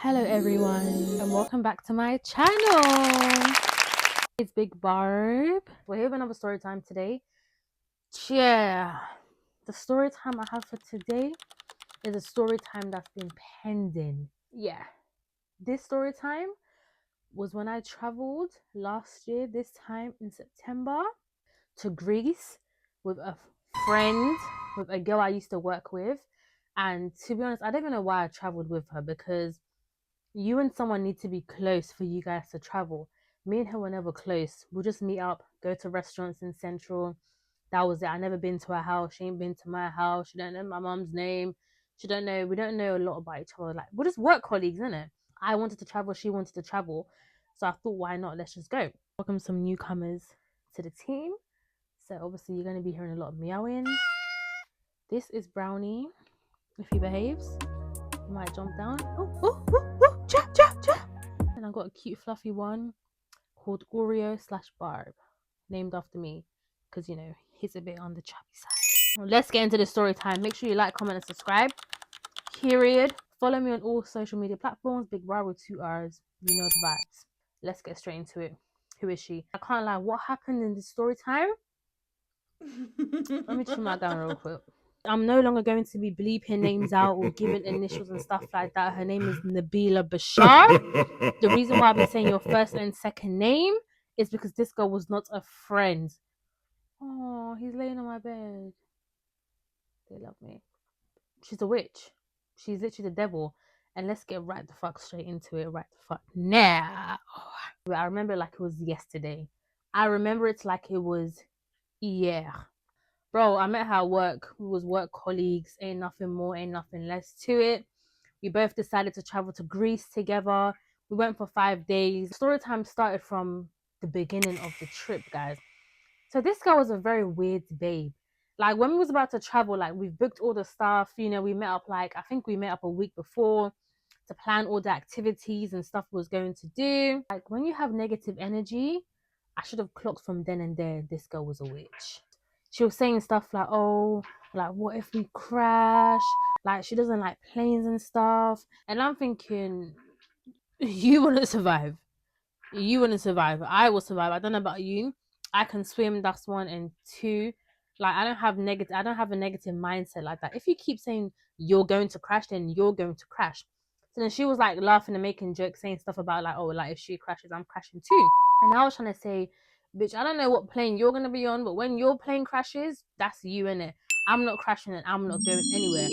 Hello everyone and welcome back to my channel. It's Big Barb. We're here with another story time today. Yeah, the story time I have for today is a story time that's been pending. Yeah, this story time was when I traveled last year, this time in September, to Greece with a friend, with a girl I used to work with. And to be honest, I don't even know why I traveled with her, because you and someone need to be close for you guys to travel. Me and her were never close. We'll just meet up, go to restaurants in Central. That was it. I never been to her house. She ain't been to my house. She don't know my mom's name. We don't know a lot about each other. Like, we're just work colleagues, innit? I wanted to travel, she wanted to travel. So I thought, why not? Let's just go. Welcome some newcomers to the team. So obviously you're gonna be hearing a lot of meowing. This is Brownie. If he behaves, he might jump down. And I got a cute fluffy one called Oreo/Barb, named after me, because he's a bit on the chubby side. Well, let's get into the story time. Make sure you like, comment, and subscribe. Period. Follow me on all social media platforms. Big Barb with 2 R's. You know the vibes. Let's get straight into it. Who is she? I can't lie. What happened in this story time? Let me trim that down real quick. I'm no longer going to be bleeping names out or giving initials and stuff like that. Her name is Nabila Bashar. The reason why I've been saying your first and second name is because this girl was not a friend. Oh, he's laying on my bed. They love me. She's a witch. She's literally the devil. And let's get right the fuck straight into it. Right the fuck now. I remember it like it was yesterday. I remember it like it was yeah. Bro, I met her at work. We was work colleagues. Ain't nothing more, ain't nothing less to it. We both decided to travel to Greece together. We went for 5 days. Story time started from the beginning of the trip, guys. So this girl was a very weird babe. Like, when we was about to travel, like, we've booked all the stuff. We met up, I think we met up a week before to plan all the activities and stuff we was going to do. Like, when you have negative energy, I should have clocked from then and there this girl was a witch. She was saying stuff like, oh, like, what if we crash? Like, she doesn't like planes and stuff. And I'm thinking, you wouldn't survive. You wouldn't survive. I will survive. I don't know about you. I can swim, that's 1, and 2. Like, I don't have a negative mindset like that. If you keep saying you're going to crash, then you're going to crash. So then she was like laughing and making jokes, saying stuff about like, oh, like if she crashes, I'm crashing too. And I was trying to say, bitch, I don't know what plane you're gonna be on, but when your plane crashes, that's you, innit? I'm not crashing and I'm not going anywhere.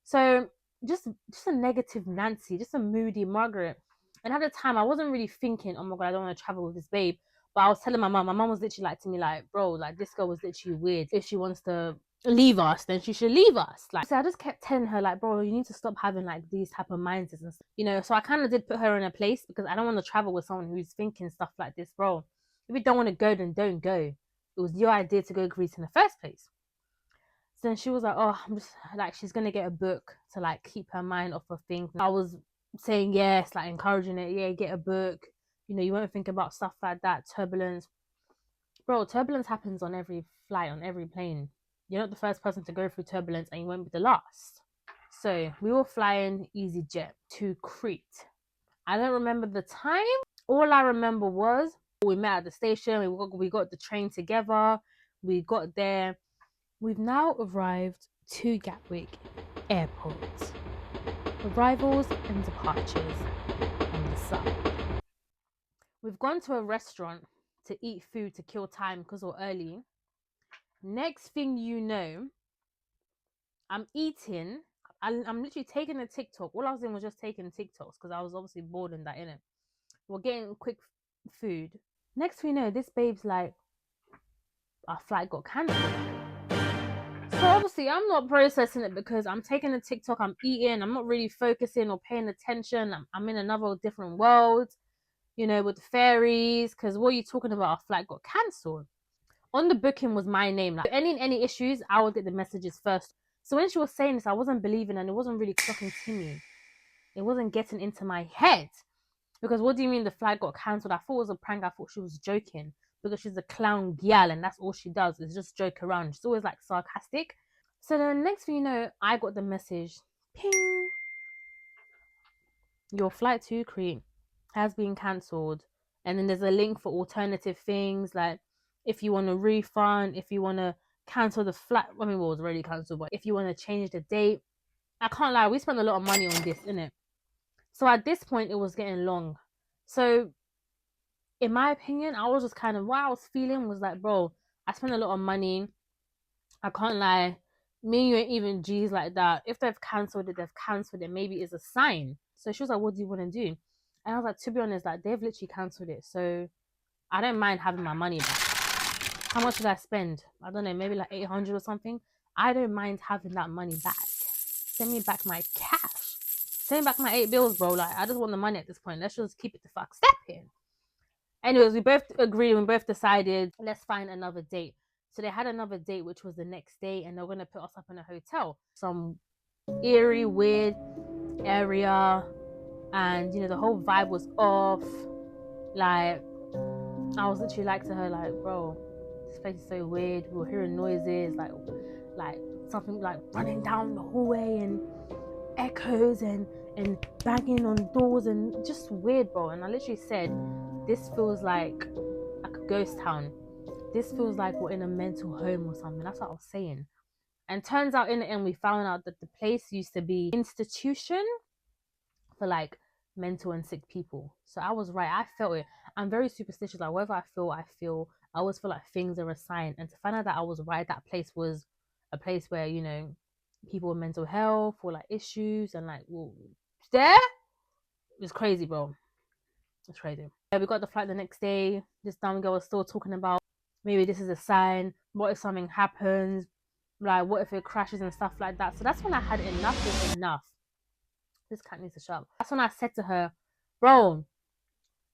So just a negative Nancy, just a moody Margaret. And at the time, I wasn't really thinking, oh my god, I don't want to travel with this babe. But I was telling my mum. My mum was literally like to me, like, bro, like this girl was literally weird. If she wants to leave us, then she should leave us. Like, so I just kept telling her, like, bro, you need to stop having like these type of mindsets and stuff. So I kind of did put her in a place, because I don't want to travel with someone who's thinking stuff like this, bro. If you don't want to go, then don't go. It was your idea to go to Greece in the first place. So then she was like, oh, I'm just like, she's gonna get a book to like keep her mind off of things. I was saying yes, like encouraging it, yeah, get a book. You won't think about stuff like that. Turbulence. Bro, turbulence happens on every flight, on every plane. You're not the first person to go through turbulence, and you won't be the last. So we were flying EasyJet to Crete. I don't remember the time. All I remember was we met at the station. We got the train together. We got there. We've now arrived to Gatwick Airport. Arrivals and departures on the side. We've gone to a restaurant to eat food to kill time because we're early. Next thing you know, I'm eating. I'm literally taking a TikTok. All I was doing was just taking TikToks because I was obviously bored and that, innit? We're getting quick food. Next thing you know, this babe's like, our flight got cancelled. So obviously I'm not processing it because I'm taking a TikTok, I'm eating, I'm not really focusing or paying attention. I'm in another different world, with the fairies, because what are you talking about? Our flight got cancelled. On the booking was my name. Like, any issues, I would get the messages first. So when she was saying this, I wasn't believing, and it wasn't really clocking to me. It wasn't getting into my head. Because what do you mean the flight got cancelled? I thought it was a prank. I thought she was joking. Because she's a clown gal, and that's all she does is just joke around. She's always like sarcastic. So the next thing you know, I got the message, ping. your flight to Crete has been cancelled. And then there's a link for alternative things, like if you want a refund, if you want to cancel the flight. I mean, well, it was already cancelled, but if you want to change the date. I can't lie, we spent a lot of money on this, innit? So at this point, it was getting long. So, in my opinion, I was just kind of, what I was feeling was like, bro, I spent a lot of money. I can't lie. Me and you ain't even G's like that. If they've cancelled it, they've cancelled it. Maybe it's a sign. So she was like, what do you want to do? And I was like, to be honest, like they've literally cancelled it. So I don't mind having my money back. How much did I spend? I don't know, maybe like 800 or something. I don't mind having that money back. Send me back my cash. Send me back my 8 bills, bro. Like, I just want the money at this point. Let's just keep it the fuck stepping. Anyways, we both agreed and we both decided, let's find another date. So they had another date, which was the next day, and they're going to put us up in a hotel. Some eerie, weird area. And, you know, the whole vibe was off. Like, I was literally like to her, like, bro, this place is so weird. We were hearing noises, like something like running down the hallway and echoes and banging on doors and just weird, bro. And I literally said, this feels like a ghost town. This feels like we're in a mental home or something. That's what I was saying. And turns out in the end, we found out that the place used to be an institution for like mental and sick people. So I was right. I felt it. I'm very superstitious. Like whatever I feel. I always feel like things are a sign. And to find out that I was right, that place was a place where, you know, people with mental health or like issues and like, well, there, it's crazy, bro. It's crazy. Yeah, we got the flight the next day. This dumb girl was still talking about maybe this is a sign. What if something happens? Like, what if it crashes and stuff like that? So that's when I had enough is enough. This cat needs to shut up. That's when I said to her, bro,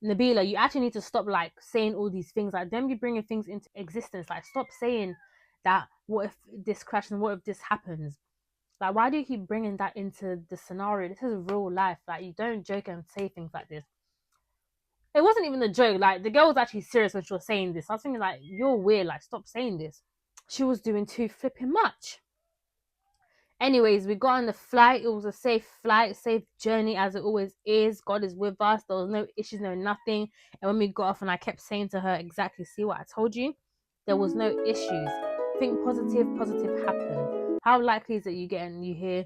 Nabila, you actually need to stop like saying all these things. Like, don't be bringing things into existence. Like, stop saying that. What if this crashes and what if this happens? Like, why do you keep bringing that into the scenario? This is real life. Like, you don't joke and say things like this. It wasn't even a joke. Like, the girl was actually serious when she was saying this. I was thinking, like, you're weird. Like, stop saying this. She was doing too flipping much. Anyways, we got on the flight. It was a safe flight, safe journey as it always is. God is with us. There was no issues, no nothing. And when we got off and I kept saying to her, exactly, see what I told you? There was no issues. Think positive happened. How likely is it you get and you hear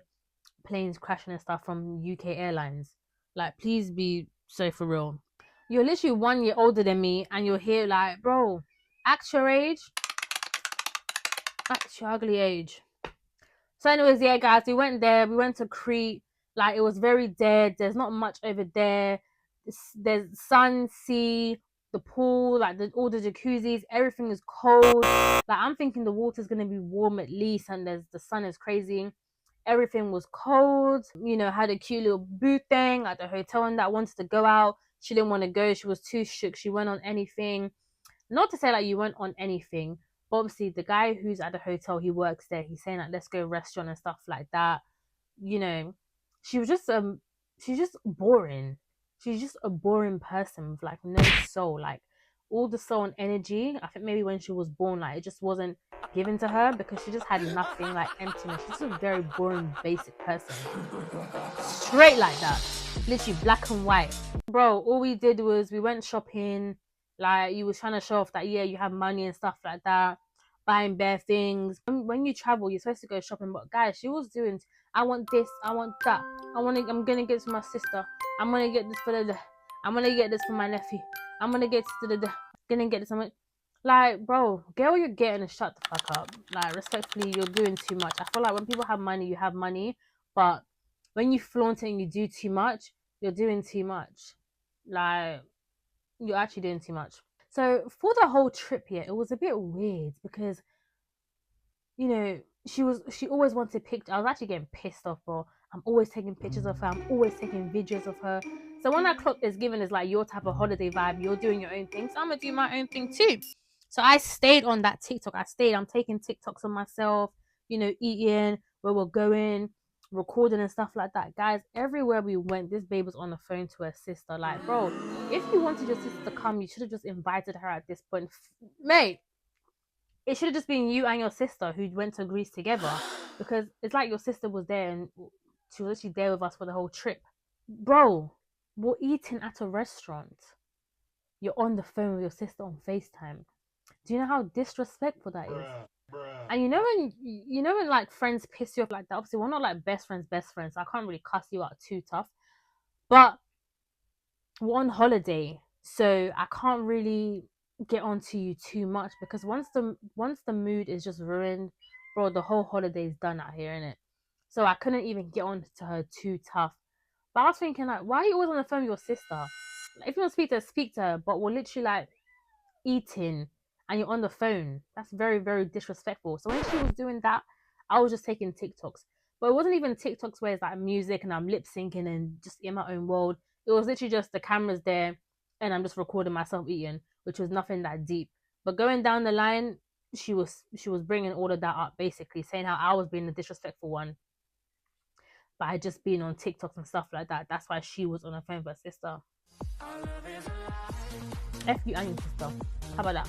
planes crashing and stuff from UK Airlines? Like, please be so for real. You're literally 1 year older than me and you're here like, bro, act your age. Act your ugly age. So anyways, yeah, guys, we went there. We went to Crete. Like, it was very dead. There's not much over there. There's sun, sea, the pool, like all the jacuzzis. Everything is cold. Like, I'm thinking the water's going to be warm at least, and the sun is crazy. Everything was cold. You know, had a cute little booth thing at the hotel and that wanted to go out. She didn't want to go. She was too shook. She went on anything. Not to say like you went on anything, but obviously the guy who's at the hotel, he works there. He's saying like, let's go restaurant and stuff like that. You know, she was just she's just boring. She's just a boring person with like no soul. Like all the soul and energy. I think maybe when she was born, like it just wasn't given to her because she just had nothing, like emptiness. She's just a very boring, basic person. Straight like that. Literally black and white. Bro, all we did was we went shopping. Like, you was trying to show off that, yeah, you have money and stuff like that, buying bare things. When you travel, you're supposed to go shopping. But guys, she was doing, I want this, I want that. I'm gonna get this for my sister. I'm gonna get this for I'm gonna get this for my nephew. I'm gonna get this gonna get this. Like, bro, get what you're getting and shut the fuck up. Like, respectfully, you're doing too much. I feel like when people have money, you have money. But when you flaunt it and you do too much, you're doing too much. Like, you're actually doing too much. So for the whole trip here, it was a bit weird because, you know, she always wanted pictures. I was actually getting pissed off, bro. I'm always taking pictures of her. I'm always taking videos of her. So when that clock is given as like your type of holiday vibe, you're doing your own thing. So I'm gonna do my own thing too. So I stayed on that TikTok. I'm taking TikToks of myself, you know, eating, where we're going, recording and stuff like that. Guys, everywhere we went, this babe was on the phone to her sister. Like, bro, if you wanted your sister to come, you should have just invited her at this point. Mate, it should have just been you and your sister who went to Greece together, because it's like your sister was there and she was actually there with us for the whole trip. Bro, we're eating at a restaurant. You're on the phone with your sister on FaceTime. Do you know how disrespectful that is? And you know when like friends piss you off like that. Obviously, we're not like best friends. So I can't really cuss you out too tough. But we're on holiday, so I can't really get onto you too much because once the mood is just ruined, bro, the whole holiday is done out here, innit? So I couldn't even get on to her too tough. But I was thinking like, why are you always on the phone with your sister? Like, if you want to speak to her. But we're literally like eating and you're on the phone. That's very, very disrespectful. So when she was doing that, I was just taking TikToks. But it wasn't even TikToks where it's like music and I'm lip syncing and just in my own world. It was literally just the cameras there and I'm just recording myself eating, which was nothing that deep. But going down the line, she was bringing all of that up, basically saying how I was being the disrespectful one, but I just been on TikToks and stuff like that. That's why she was on her phone with her sister. F you and your sister. How about that?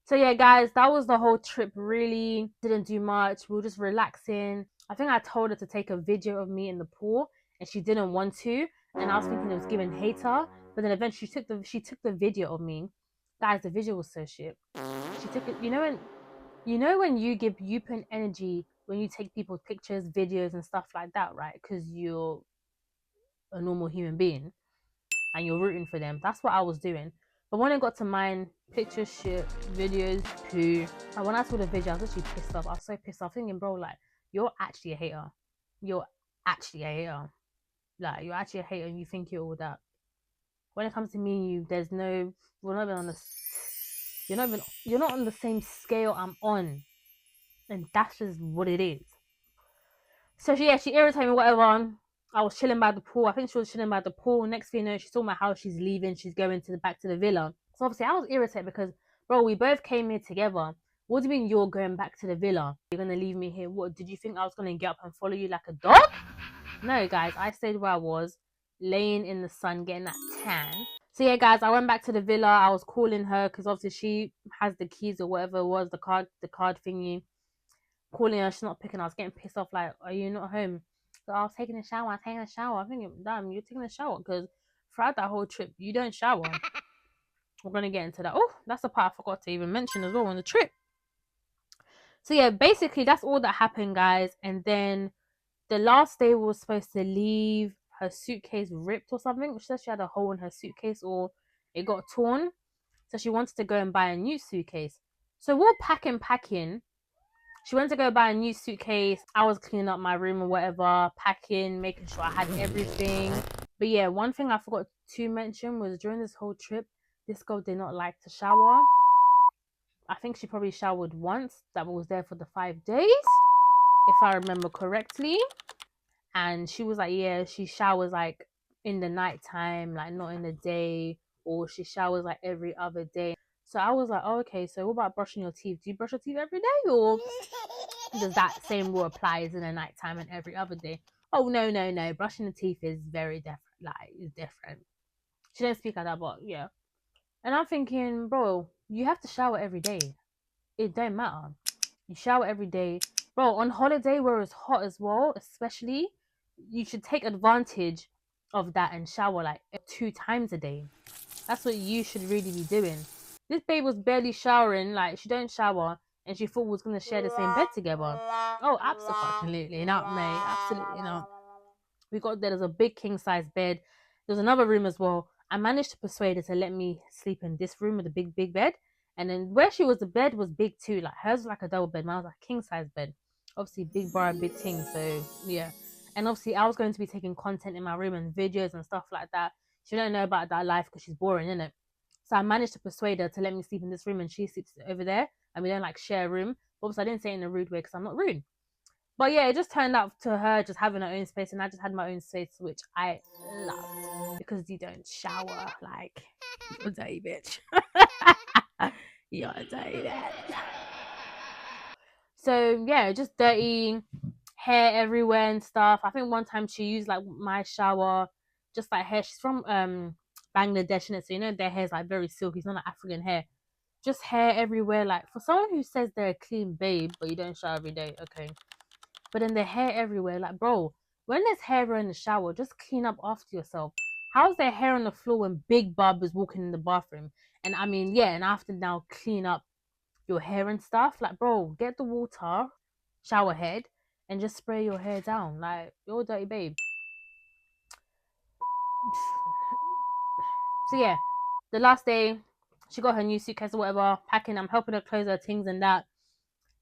So yeah, guys, that was the whole trip. Really didn't do much. We were just relaxing. I think I told her to take a video of me in the pool, and she didn't want to. And I was thinking it was giving hater, but then eventually she took the video of me. Guys, the video was so shit. She took it. When you put energy when you take people's pictures, videos, and stuff like that, right? Because you're a normal human being and you're rooting for them. That's what I was doing. But when it got to mine, pictures, shit, videos, poo. And when I saw the video, I was actually pissed off. I was so pissed off, thinking, bro, like, you're actually a hater. You're actually a hater. Like, you're actually a hater and you think you're all that. When it comes to me and you, we're not even on the, you're not on the same scale I'm on. And that's just what it is. So she irritated me, whatever. I was chilling by the pool. I think she was chilling by the pool. Next thing you know, she saw my house. She's leaving. She's going back to the villa. So obviously, I was irritated because, bro, we both came here together. What do you mean you're going back to the villa? You're gonna leave me here? What? Did you think I was gonna get up and follow you like a dog? No, guys. I stayed where I was, laying in the sun, getting that tan. So yeah, guys, I went back to the villa. I was calling her because obviously she has the keys or whatever it was, the card thingy. Calling her, she's not picking. I was getting pissed off. Like, are you not home? So I was taking a shower. I'm thinking, damn, you're taking a shower because throughout that whole trip, you don't shower. We're gonna get into that. Oh, that's the part I forgot to even mention as well on the trip. So yeah, basically that's all that happened, guys. And then the last day we were supposed to leave, her suitcase ripped or something. She said she had a hole in her suitcase or it got torn. So she wanted to go and buy a new suitcase. So we're packing. She went to go buy a new suitcase. I was cleaning up my room or whatever, packing, making sure I had everything. But yeah, one thing I forgot to mention was during this whole trip, this girl did not like to shower. I think she probably showered once. That was there for the 5 days, if I remember correctly. And she was like, yeah, she showers like in the nighttime, like not in the day, or she showers like every other day. So I was like, oh, okay, so what about brushing your teeth? Do you brush your teeth every day, or does that same rule applies in the nighttime and every other day? Oh, no. Brushing the teeth is very different. Like, it's different. She didn't speak like that, but yeah. And I'm thinking, bro, you have to shower every day. It don't matter. You shower every day. Bro, on holiday where it's hot as well, especially, you should take advantage of that and shower like 2 times a day. That's what you should really be doing. This babe was barely showering, like she don't shower, and she thought we was gonna share the same bed together. Oh, absolutely not, mate. Absolutely not. We got there's a big king size bed. There's another room as well. I managed to persuade her to let me sleep in this room with a big bed. And then where she was, the bed was big too. Like hers was like a double bed, mine was like a king size bed. Obviously, big bar, big thing. So yeah. And obviously, I was going to be taking content in my room and videos and stuff like that. She don't know about that life because she's boring, innit? So I managed to persuade her to let me sleep in this room and she sleeps over there. And we don't like share a room. But obviously, I didn't say it in a rude way because I'm not rude. But yeah, it just turned out to her just having her own space, and I just had my own space, which I loved because you don't shower. Like, you're a dirty bitch. You're a dirty bitch. So yeah, just dirty hair everywhere and stuff. I think one time she used like my shower, just like hair. She's from Bangladesh, and so you know their hair's like very silky. It's not like African hair. Just hair everywhere. Like for someone who says they're a clean babe, but you don't shower every day, okay. But then the hair everywhere, like bro, when there's hair in the shower, just clean up after yourself. How's there hair on the floor when Big Bub is walking in the bathroom? And I mean, yeah, and I have to now clean up your hair and stuff. Like, bro, get the water, shower head, and just spray your hair down. Like, you're a dirty babe. So yeah, the last day, she got her new suitcase or whatever, packing. I'm helping her close her things and that.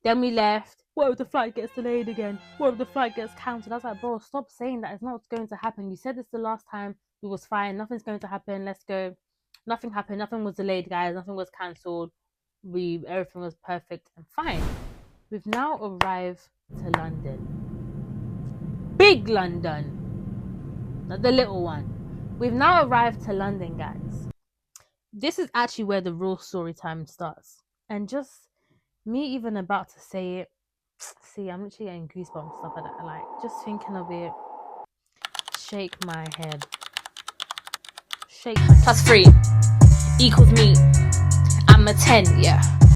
Then we left. What if the flight gets delayed again? What if the flight gets cancelled? I was like, bro, stop saying that. It's not going to happen. You said this the last time. We was fine. Nothing's going to happen. Let's go. Nothing happened. Nothing was delayed, guys. Nothing was cancelled. Everything was perfect and fine. We've now arrived to London. Big London. Not the little one. We've now arrived to London, guys. This is actually where the real story time starts. And just me even about to say it, see, I'm literally getting goosebumps and stuff like that. Like, just thinking of it, shake my head. Shake my head. Plus 3 equals me. I'm a 10, yeah.